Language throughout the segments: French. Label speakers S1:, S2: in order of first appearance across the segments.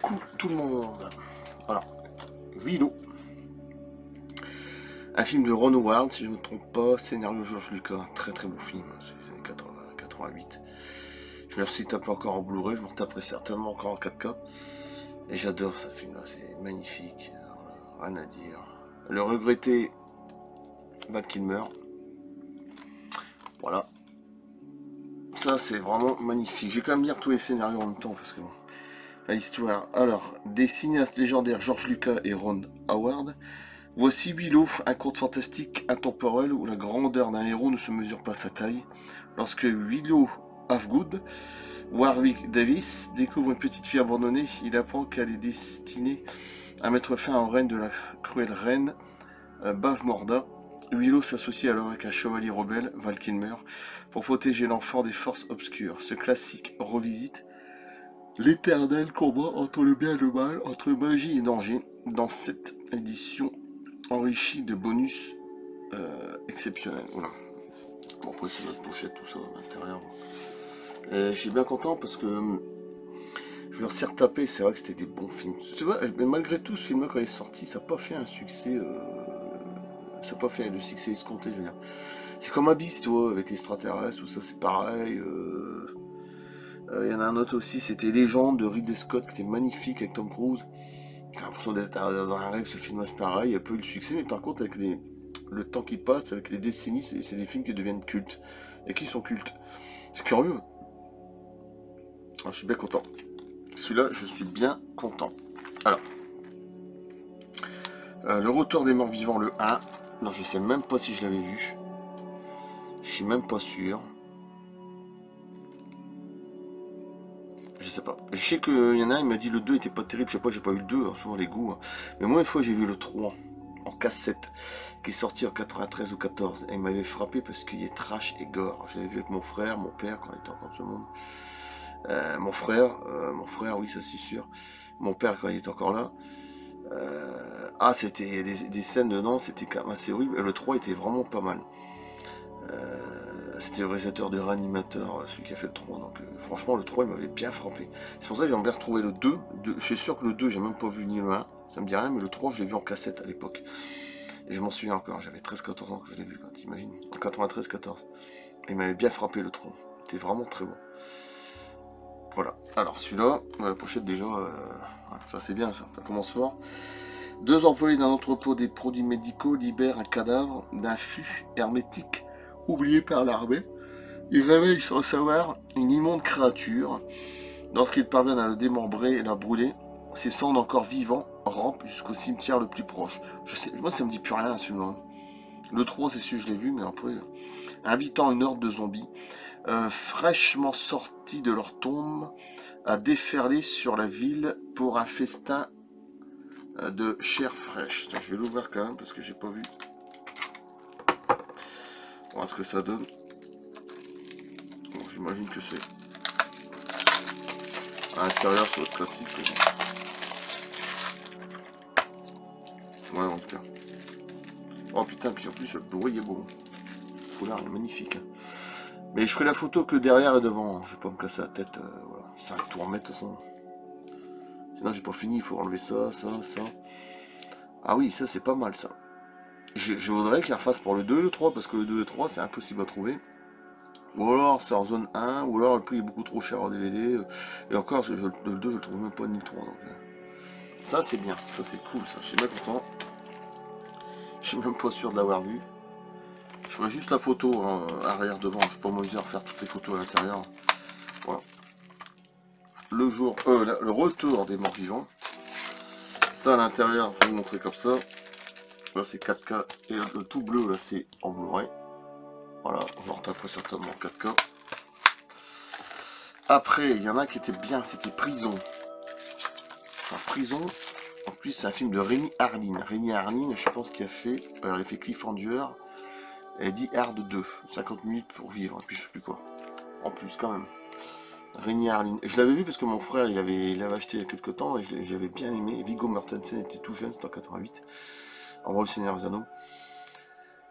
S1: Coucou tout le monde. Alors, Willow. Un film de Ron Howard, si je ne me trompe pas, scénario George Lucas, très très beau film, c'est les années 80, 88. Je me retape encore en Blu-ray, je me retaperai certainement encore en 4K. Et j'adore ce film-là, c'est magnifique, rien à dire. Le regretté Val Kilmer. Voilà. Ça c'est vraiment magnifique. J'ai quand même lire tous les scénarios en même temps parce que bon, l'histoire. Alors, des cinéastes légendaires George Lucas et Ron Howard. Voici Willow, un conte fantastique intemporel où la grandeur d'un héros ne se mesure pas à sa taille. Lorsque Willow Hafgood, Warwick Davis, découvre une petite fille abandonnée, il apprend qu'elle est destinée à mettre fin au règne de la cruelle reine Bavmorda. Willow s'associe alors avec un chevalier rebelle, Val Kilmer, pour protéger l'enfant des forces obscures. Ce classique revisite l'éternel combat entre le bien et le mal, entre magie et danger, dans cette édition enrichie de bonus exceptionnels. Voilà. Bon, après c'est notre pochette, tout ça à l'intérieur. Je suis bien content parce que je vais aussi retaper, c'est vrai que c'était des bons films. Tu vois, mais malgré tout, ce film-là, quand il est sorti, ça n'a pas fait un succès. Ça n'a pas fait le succès escompté, je veux dire. C'est comme Abyss, tu vois, avec l'extraterrestre, tout ça, c'est pareil. Il y en a un autre aussi, c'était Légende de Ridley Scott, qui était magnifique avec Tom Cruise. J'ai l'impression d'être dans un rêve, ce film c'est pareil, il n'y a pas eu le succès, mais par contre, avec le temps qui passe, avec les décennies, c'est des films qui deviennent cultes. Et qui sont cultes. C'est curieux. Alors, je suis bien content. Celui-là, je suis bien content. Alors, Le Retour des Morts Vivants, le 1. Non, je sais même pas si je l'avais vu. Je suis même pas sûr. Je sais pas. Je sais qu'il y en a un, il m'a dit le 2 était pas terrible. Je sais pas, j'ai pas eu le 2, hein, souvent les goûts. Hein. Mais moi, une fois, j'ai vu le 3 en cassette, qui est sorti en 93 ou 14. Et il m'avait frappé parce qu'il est trash et gore. Je l'avais vu avec mon frère, mon père, quand il était encore de ce monde. Mon frère, oui, ça c'est sûr. Mon père, quand il était encore là. C'était des scènes dedans, c'était quand même assez horrible. Le 3 était vraiment pas mal. C'était le réalisateur de Réanimateur, celui qui a fait le 3. Donc franchement, le 3 il m'avait bien frappé. C'est pour ça que j'aimerais retrouver le 2. Je suis sûr que le 2, j'ai même pas vu ni le 1. Ça me dit rien, mais le 3, je l'ai vu en cassette à l'époque. Et je m'en souviens encore, j'avais 13-14 ans que je l'ai vu, t'imagines. En 93-14. Il m'avait bien frappé le 3. C'était vraiment très bon. Voilà. Alors celui-là, la pochette déjà, ça c'est bien ça commence fort. 2 employés d'un entrepôt des produits médicaux libèrent un cadavre d'un fût hermétique oublié par l'armée. Ils réveillent sans savoir une immonde créature. Lorsqu'ils parviennent à le démembrer et la brûler, ses cendres encore vivants rampent jusqu'au cimetière le plus proche. Je sais, moi ça me dit plus rien celui-là. Le 3 c'est sûr je l'ai vu, mais après, invitant une horde de zombies, fraîchement sortis de leur tombe, à déferler sur la ville pour un festin de chair fraîche. Tiens, je vais l'ouvrir quand même parce que j'ai pas vu. On va voir ce que ça donne. Bon, j'imagine que c'est à l'intérieur, c'est votre classique. Ouais, en tout cas. Oh putain, puis en plus le bruit est beau. Le foulard est magnifique. Hein. Mais je ferai la photo que derrière et devant. Je vais pas me casser la tête. Voilà. 5 tours mètres de toute façon. Sinon j'ai pas fini, il faut enlever ça, ça, ça. Ah oui, ça c'est pas mal ça. Je voudrais qu'il refasse pour le 2 et le 3, parce que le 2 et le 3 c'est impossible à trouver. Ou alors c'est en zone 1, ou alors le prix est beaucoup trop cher en DVD. Et encore, le 2 je le trouve même pas ni le 3. Donc, ça c'est bien, ça c'est cool, ça. Je suis bien content. Je suis même pas sûr de l'avoir vu. Je ferai juste la photo hein, arrière devant, je suis pas m'amuser à faire toutes les photos à l'intérieur. Voilà. Le retour des morts vivants. Ça à l'intérieur, je vais vous montrer comme ça. Là c'est 4K et le tout bleu là c'est en Blu-ray. Voilà, je retaperai certainement 4K. Après, il y en a qui étaient bien, c'était Prison. Enfin, Prison, en plus c'est un film de Rémi Harlin. Rémi Harlin, je pense qu'il a fait, il a fait Cliffhanger et Die Hard 2. 50 minutes pour vivre, et puis je sais plus quoi. En plus quand même. Rémi Harlin. Je l'avais vu parce que mon frère il avait acheté il y a quelques temps et j'avais bien aimé. Viggo Mortensen était tout jeune, c'était en 88. En vrai, le Seigneur des Anneaux.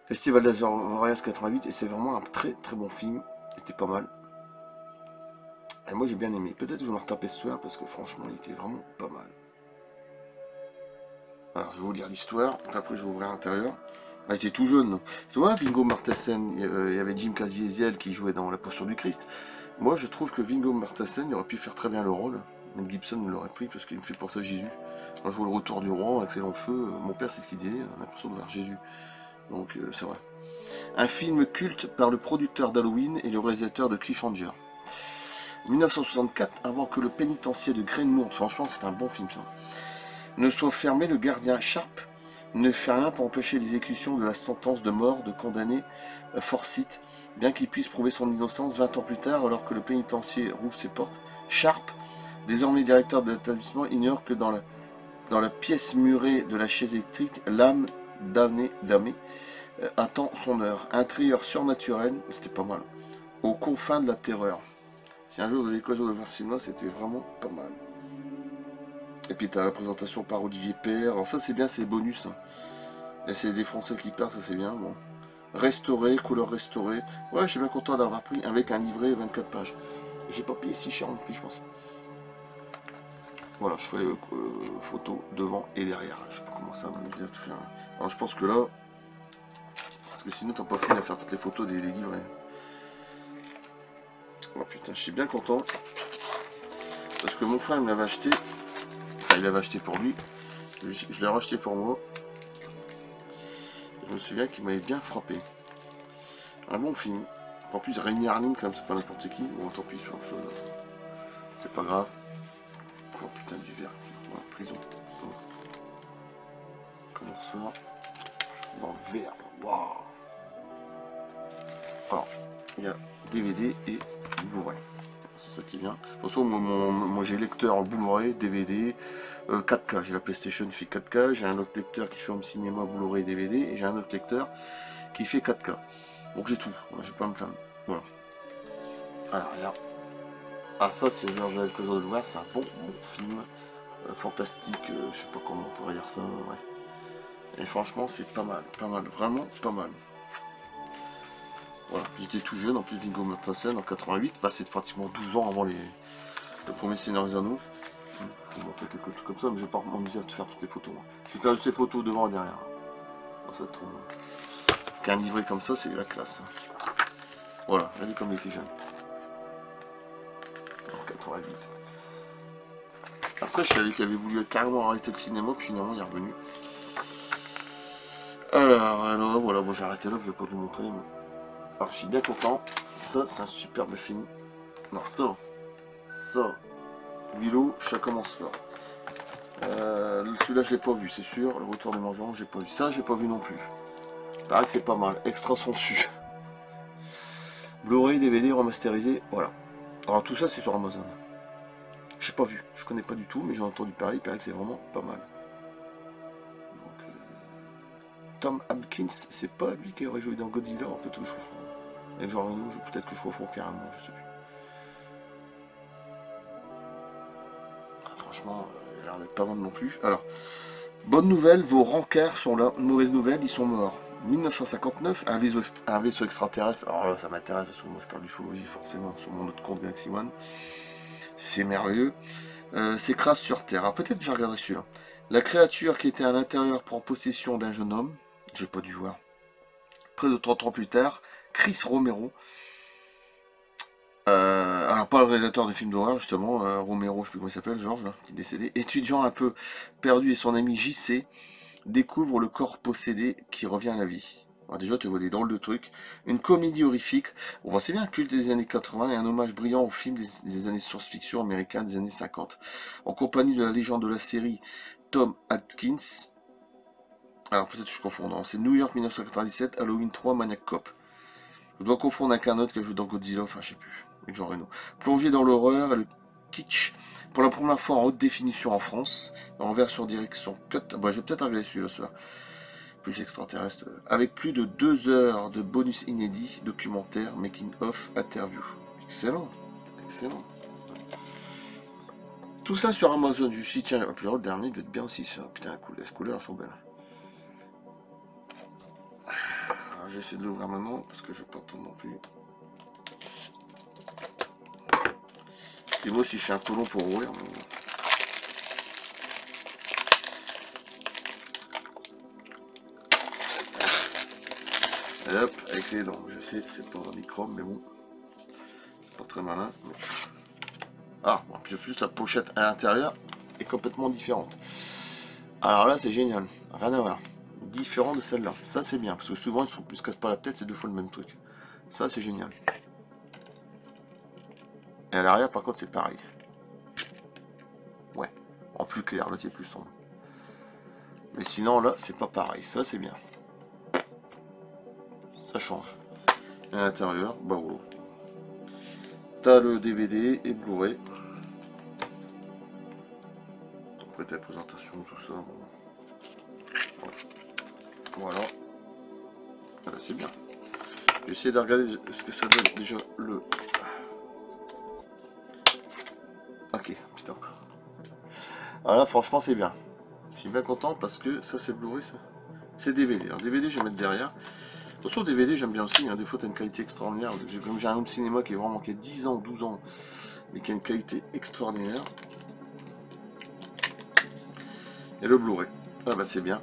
S1: Festival d'Azores 88 et c'est vraiment un très très bon film. Il était pas mal. Et moi j'ai bien aimé. Peut-être que je vais me retaper ce soir parce que franchement il était vraiment pas mal. Alors je vais vous lire l'histoire, après je vais ouvrir l'intérieur. Ah, il était tout jeune. Tu vois, Viggo Mortensen, il y avait Jim Caviezel qui jouait dans La Posture du Christ. Moi je trouve que Viggo Mortensen il aurait pu faire très bien le rôle. Mel Gibson l'aurait pris parce qu'il me fait penser à Jésus. Quand je vois le retour du roi avec ses longs cheveux, mon père c'est ce qu'il disait, on a l'impression de voir Jésus. Donc c'est vrai. Un film culte par le producteur d'Halloween et le réalisateur de Cliffhanger. 1964, avant que le pénitencier de Greenmount, franchement c'est un bon film ça, ne soit fermé, le gardien Sharp ne fait rien pour empêcher l'exécution de la sentence de mort de condamné Forsyth, bien qu'il puisse prouver son innocence 20 ans plus tard alors que le pénitencier rouvre ses portes. Sharp, désormais directeur de l'établissement, ignore que dans la pièce murée de la chaise électrique, l'âme damnée attend son heure. Un trieur surnaturel, c'était pas mal, aux confins de la terreur. Si un jour vous avez l'occasion de voir ce film-là, c'était vraiment pas mal. Et puis t'as la présentation par Olivier Père. Alors ça c'est bien, c'est les bonus. Hein. Et c'est des Français qui partent, ça c'est bien. Bon. Restauré, couleur restaurée. Ouais, je suis bien content d'avoir pris avec un livret 24 pages. J'ai pas payé si cher non plus, je pense. Voilà, je ferai photo devant et derrière. Je peux commencer à m'amuser à tout faire. Alors je pense que là, parce que sinon t'as pas fini à faire toutes les photos des livrets. Oh putain, je suis bien content. Parce que mon frère me l'avait acheté. Enfin, il l'avait acheté pour lui. Je l'ai racheté pour moi. Je me souviens qu'il m'avait bien frappé. Un bon film. En plus, Rainier Arnim, comme c'est pas n'importe qui. Bon, tant pis, sur le sol. C'est pas grave. Oh putain, du verre. Ouais, prison. Comment se faire dans le verre. Waouh. Alors, il y a DVD et Blu-ray. C'est ça qui vient. De toute façon, moi j'ai lecteur Blu-ray, DVD, 4K. J'ai la PlayStation qui fait 4K. J'ai un autre lecteur qui fait home cinéma, Blu-ray, DVD. Et j'ai un autre lecteur qui fait 4K. Donc j'ai tout. Voilà, je peux pas me plaindre. Voilà. Alors, regarde. Ah, ça, c'est genre, j'avais l'occasion de le voir. C'est un bon film. Fantastique. Je sais pas comment on pourrait dire ça. Ouais. Et franchement, c'est pas mal. Pas mal. Vraiment pas mal. Voilà, j'étais tout jeune, en plus Viggo Mortensen en 88, bah, c'est pratiquement 12 ans avant le premier Seigneur des Anneaux. Je vais montrer quelques trucs comme ça, mais je vais pas m'amuser à te faire toutes les photos. Je vais faire juste les photos devant et derrière. Bon, ça trop... Qu'un livret comme ça, c'est la classe. Voilà, regardez comme il était jeune. En 88. Après, je savais qu'il avait voulu carrément arrêter le cinéma, puis non, il est revenu. Alors voilà, bon j'ai arrêté là, je vais pas vous montrer, mais... Alors je suis bien content, ça c'est un superbe film. Alors ça, Willow, ça commence fort. Celui-là je l'ai pas vu, c'est sûr. Le retour des morts, j'ai pas vu. Ça, j'ai pas vu non plus. Il paraît que c'est pas mal. Extra sensu. Blu-ray, DVD, remasterisé, voilà. Alors tout ça c'est sur Amazon. J'ai pas vu, je connais pas du tout, mais j'ai entendu pareil. Il paraît que c'est vraiment pas mal. Donc, Tom Atkins, c'est pas lui qui aurait joué dans Godzilla, peut-être que je confonds. Et genre peut-être que je confonds carrément, je sais plus. Franchement, il a l'air d'être pas mal non plus. Alors, bonne nouvelle, vos rencarts sont là. Mauvaise nouvelle, ils sont morts. 1959, un vaisseau extraterrestre. Alors là, ça m'intéresse parce que moi je parle d'ufologie forcément sur mon autre compte Galaxy One. C'est merveilleux. S'écrase sur Terre. Alors peut-être que je regarderai celui-là. La créature qui était à l'intérieur prend possession d'un jeune homme. J'ai pas dû voir. Près de 30 ans plus tard, Chris Romero. Alors pas le réalisateur de films d'horreur justement, Romero, je sais plus comment il s'appelle, Georges, là, qui est décédé, étudiant un peu perdu et son ami JC découvrent le corps possédé qui revient à la vie. Alors déjà tu vois des drôles de trucs, une comédie horrifique, bon c'est bien, culte des années 80 et un hommage brillant aux films des années science-fiction américaines des années 50, en compagnie de la légende de la série Tom Atkins. Alors peut-être que je confonds, non, c'est New York 1997, Halloween 3, Maniac Cop. Je dois confondre avec un autre qui a joué dans Godzilla, enfin je sais plus, avec Jean Reno. Plongé dans l'horreur et le kitsch, pour la première fois en haute définition en France, en version direction cut, bon, je vais peut-être regarder celui-là ce soir, plus extraterrestre, avec plus de 2 heures de bonus inédits, documentaires, making-of, interview. Excellent, excellent. Tout ça sur Amazon, je suis tiens, puis le dernier doit être bien aussi ça, putain, les couleurs sont belles. J'essaie de l'ouvrir maintenant, parce que je ne vais pas attendre non plus. Et moi aussi je suis un peu long pour ouvrir. Et hop, avec les dents. Je sais, c'est pas un micro, mais bon. Pas très malin. Mais... Ah, en plus la pochette à l'intérieur est complètement différente. Alors là c'est génial, rien à voir. Différent de celle-là. Ça c'est bien, parce que souvent ils se cassent pas la tête, c'est deux fois le même truc. Ça c'est génial. Et à l'arrière par contre c'est pareil. Ouais, en plus clair, l'autre est plus sombre. Mais sinon là c'est pas pareil, ça c'est bien. Ça change. Et à l'intérieur, bah ouais. T'as le DVD et Blu-ray. Après ta présentation, tout ça. Bon. Voilà. Voilà, c'est bien. J'essaie de regarder ce que ça donne déjà le... Ok, putain. Alors là, franchement, c'est bien. Je suis bien content parce que ça, c'est Blu-ray, ça. C'est DVD. Alors, DVD, je vais mettre derrière. Attention, DVD, j'aime bien aussi. Hein. Des fois, tu as une qualité extraordinaire. Comme j'ai un home cinéma qui est vraiment qui a 10 ans, 12 ans, mais qui a une qualité extraordinaire. Et le Blu-ray. Ah bah, c'est bien.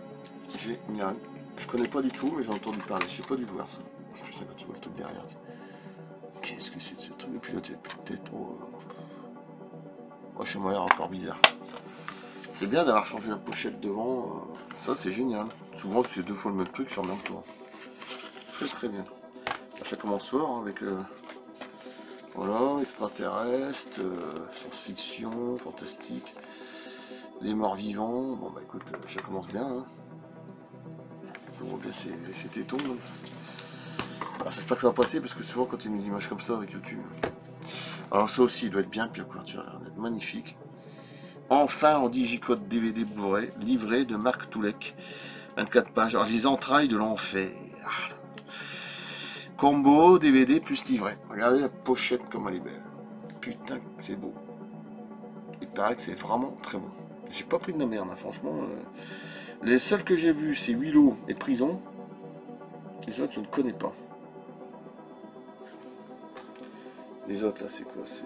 S1: Génial. Je connais pas du tout, mais j'ai entendu parler. Je sais pas du tout voir ça. Je sais quand tu vois le truc derrière. Qu'est-ce que c'est de ce truc? Et puis là, tu n'as plus de tête. Oh, chez moi, l'air encore bizarre. C'est bien d'avoir changé la pochette devant. Ça, c'est génial. Souvent, c'est deux fois le même truc sur le même tour. Très très bien. Ça commence fort hein, avec voilà, extraterrestre, science-fiction, fantastique, les morts vivants. Bon bah écoute, ça commence bien. Hein. On voit bien ces tétons. Alors j'espère que ça va passer parce que souvent quand il y a des images comme ça avec YouTube. Alors ça aussi il doit être bien, puis la couverture elle est magnifique. Enfin en digicode DVD Blu-ray, livré de Marc Toulek. 24 pages. Alors les entrailles de l'enfer. Combo, DVD plus livret. Regardez la pochette comme elle est belle. Putain, c'est beau. Il paraît que c'est vraiment très beau. J'ai pas pris de la merde, hein, franchement. Les seuls que j'ai vus, c'est Willow et Prison. Les autres, je ne connais pas. Les autres, là, c'est quoi? C'est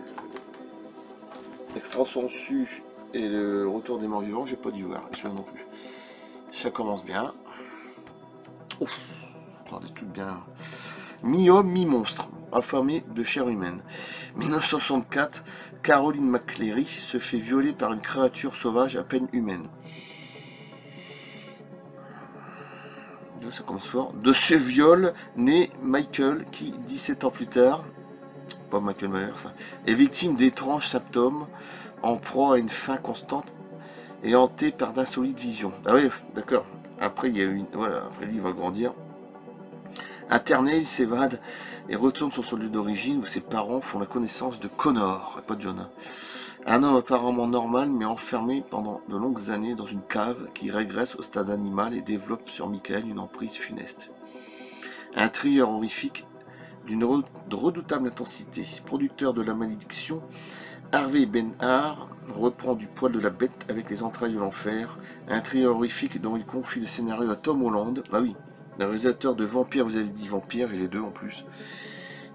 S1: Extra Sensu et le Retour des morts vivants, j'ai pas dû voir. Et celui-là non plus. Ça commence bien. Ouf, regardez tout bien. Mi-homme, mi-monstre, affamé de chair humaine. 1964, Caroline McCleary se fait violer par une créature sauvage à peine humaine. Ça commence fort. De ce viol naît Michael qui, 17 ans plus tard, pas Michael Myers, ça, est victime d'étranges symptômes, en proie à une faim constante et hanté par d'insolites visions. Ah oui, d'accord. Après, il y a une, voilà, après lui, il va grandir. Interné, il s'évade et retourne sur son lieu d'origine où ses parents font la connaissance de Connor, et pas de Jonah. Un homme apparemment normal mais enfermé pendant de longues années dans une cave qui régresse au stade animal et développe sur Michael une emprise funeste. Un thriller horrifique d'une redoutable intensité. Producteur de La Malédiction, Harvey Ben-Har reprend du poil de la bête avec les entrailles de l'enfer. Un thriller horrifique dont il confie le scénario à Tom Holland. Ah oui, le réalisateur de Vampire, vous avez dit Vampire, j'ai les deux en plus.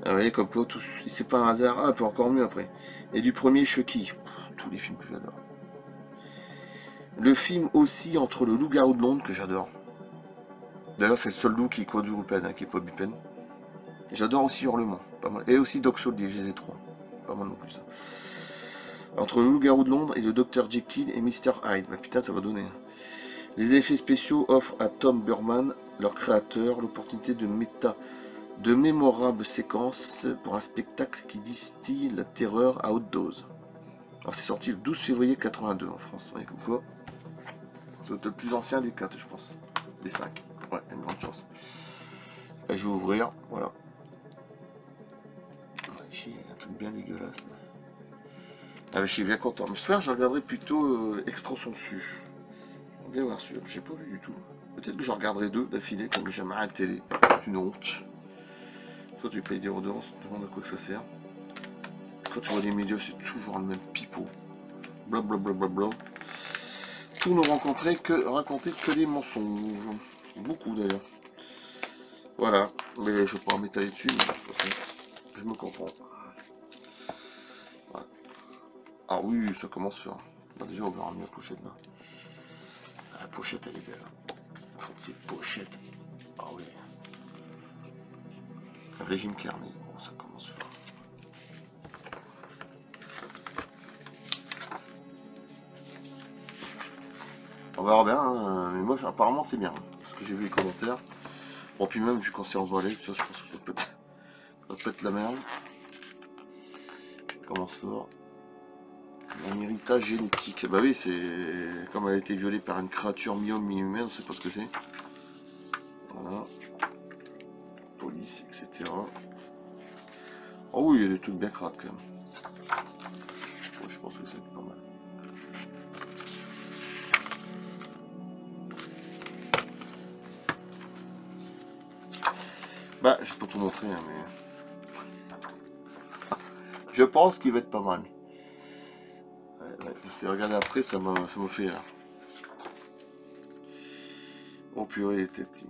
S1: Ah oui, comme quoi, c'est pas un hasard. Ah, puis encore mieux après. Et du premier Chucky. Tous les films que j'adore. Le film aussi entre le loup-garou de Londres, que j'adore. D'ailleurs, c'est le seul loup qui est quadrupède, hein, qui est pas bipède. J'adore aussi Hurlement, pas mal. Et aussi Dog Soldier, je les ai trois. Pas mal non plus, ça. Entre le loup-garou de Londres et le Dr Jekyll et Mr Hyde. Bah putain, ça va donner. Les effets spéciaux offrent à Tom Burman, leur créateur, l'opportunité de mémorables séquences pour un spectacle qui distille la terreur à haute dose. Alors c'est sorti le 12 février 82 en France. Ouais, comme quoi, c'est le plus ancien des 4, je pense. Des 5. Ouais, une grande chance. Là, je vais ouvrir, voilà. Ici, il y a un truc bien dégueulasse. Ah, je suis bien content. Mais ce soir, je regarderai plutôt Extra Sensu. Bien voir sûr, j'ai pas vu du tout. Peut-être que je regarderai deux d'affilée, comme j'aime à la télé. C'est une honte. Soit tu payes des redevances, tu te demandes à quoi que ça sert. Quand tu vois des médias, c'est toujours le même pipeau. Blablabla. Tout ne raconter que des mensonges. Beaucoup d'ailleurs. Voilà. Mais je vais pas m'étaler dessus, mais de toute façon, je me comprends. Voilà. Ah oui, ça commence fort. Bah, déjà, on verra mieux la pochette là. La pochette, elle est belle. Enfin, ces pochettes. Ah oui. Régime carné. Bon, ça commence fort. On verra bien, hein. Mais moi, apparemment, c'est bien. Parce que j'ai vu les commentaires. Bon, puis même, vu qu'on s'est envolé, ça, je pense que ça peut être la merde. Comment ça va? Un héritage génétique. Bah oui, c'est comme elle a été violée par une créature mi-homme, mi-humaine, on sait pas ce que c'est. Voilà. Police, etc. Oh oui, il y a des trucs bien crades quand même. Ouais, je pense que ça va être pas mal. Bah, je peux tout montrer, hein, mais... Je pense qu'il va être pas mal. Ouais, c'est regarder après, ça me fait rire. Oh purée, tête.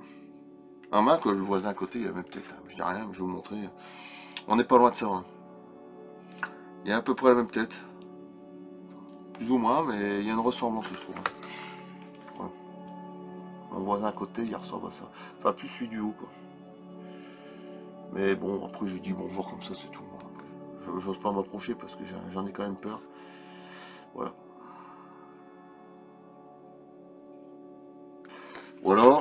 S1: Un Mac, le voisin à côté, il y a même peut-être. Je dis rien, mais je vais vous montrer. On n'est pas loin de ça. Hein. Il y a à peu près la même tête. Plus ou moins, mais il y a une ressemblance, je trouve. Ouais. Mon voisin à côté, il ressemble à ça. Enfin, plus celui du haut, quoi. Mais bon, après, je lui dis bonjour comme ça, c'est tout. J'ose pas m'approcher parce que j'en ai quand même peur. Voilà. Voilà.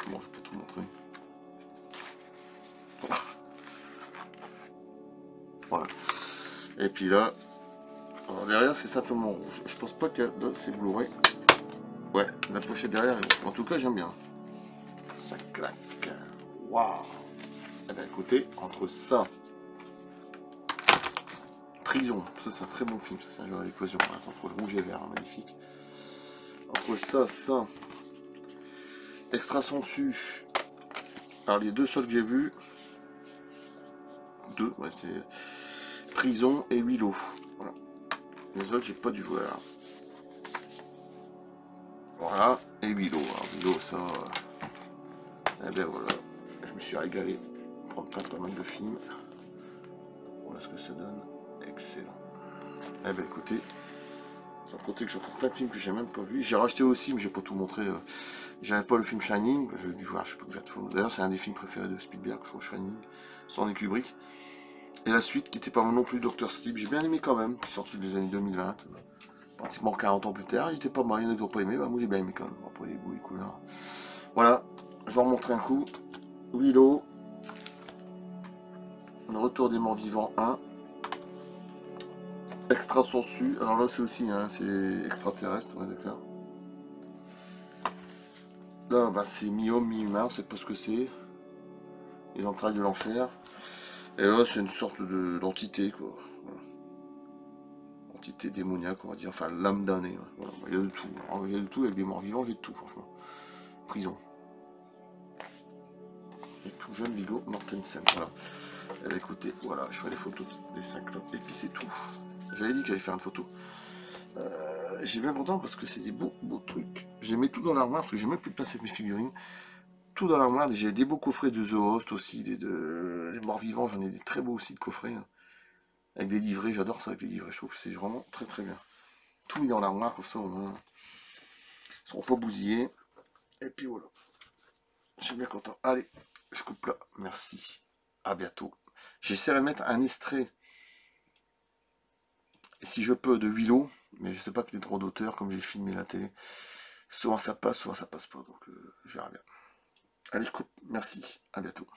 S1: Bon, je peux tout montrer. Voilà. Et puis là, alors derrière, c'est simplement rouge. Je pense pas qu'il y a c'est Blu-ray. Ouais, la pochette derrière est rouge. En tout cas, j'aime bien. Ça claque. Waouh. Eh bien, écoutez, entre ça, Prison, ça c'est un très bon film, ça c'est un genre d'équation. Entre le rouge et vert, hein, magnifique. Entre ça, Extra Sensu. Alors les deux seuls que j'ai vus, ouais, c'est Prison et Willow. Voilà. Les autres, j'ai pas dû voir. Voilà, et Willow. Alors Willow, ça, eh ben voilà, je me suis régalé. Prendre pas mal de films. Voilà ce que ça donne. Excellent. Eh ben écoutez, sans compter que je prends plein de films que j'ai même pas vu. J'ai racheté aussi, mais j'ai pas tout montré. J'avais pas le film Shining, j'ai dû voir, je sais pas combien de fois. D'ailleurs, c'est un des films préférés de Spielberg, je trouve, Shining, sans Kubrick. Et la suite, qui n'était pas non plus Dr. Sleep, j'ai bien aimé quand même, qui est sorti des années 2020, pratiquement 40 ans plus tard. Il était pas mal, il y en a qui n'ont pas aimé, bah, moi j'ai bien aimé quand même. Après les goûts, les couleurs. Voilà, je vais en remontrer un coup. Willow, Le Retour des Morts Vivants 1. Extra Sensu, alors là c'est aussi, hein, c'est extraterrestre, on est d'accord. Là, bah, c'est mi-homme, mi-humain, on sait pas ce que c'est. Les entrailles de l'enfer. Et là, c'est une sorte d'entité, quoi. Voilà. Entité démoniaque, on va dire. Enfin, l'âme damnée. Ouais. Voilà. Il y a de tout. Alors, il y a de tout avec des morts vivants, j'ai de tout, franchement. Prison. Et tout jeune Viggo Mortensen. Voilà. Et bien, écoutez, voilà, je fais les photos des 5 là. Et puis c'est tout. J'avais dit que j'allais faire une photo. J'ai bien content parce que c'est des beaux trucs. J'ai mis tout dans l'armoire parce que j'ai même plus de place avec mes figurines. Tout dans l'armoire. J'ai des beaux coffrets de The Host aussi, les morts vivants. J'en ai des très beaux aussi de coffrets. Hein, avec des livrets, j'adore ça avec les livrets. Je trouve que c'est vraiment très très bien. Tout mis dans l'armoire comme ça, au moins. Ils seront pas bousillés. Et puis voilà. Je suis bien content. Allez, je coupe là. Merci. À bientôt. J'essaierai de mettre un extrait, si je peux, de Willow. Mais je sais pas que les droits d'auteur, comme j'ai filmé la télé. Soit ça passe pas. Donc je verrai bien. Allez, je coupe. Merci. À bientôt.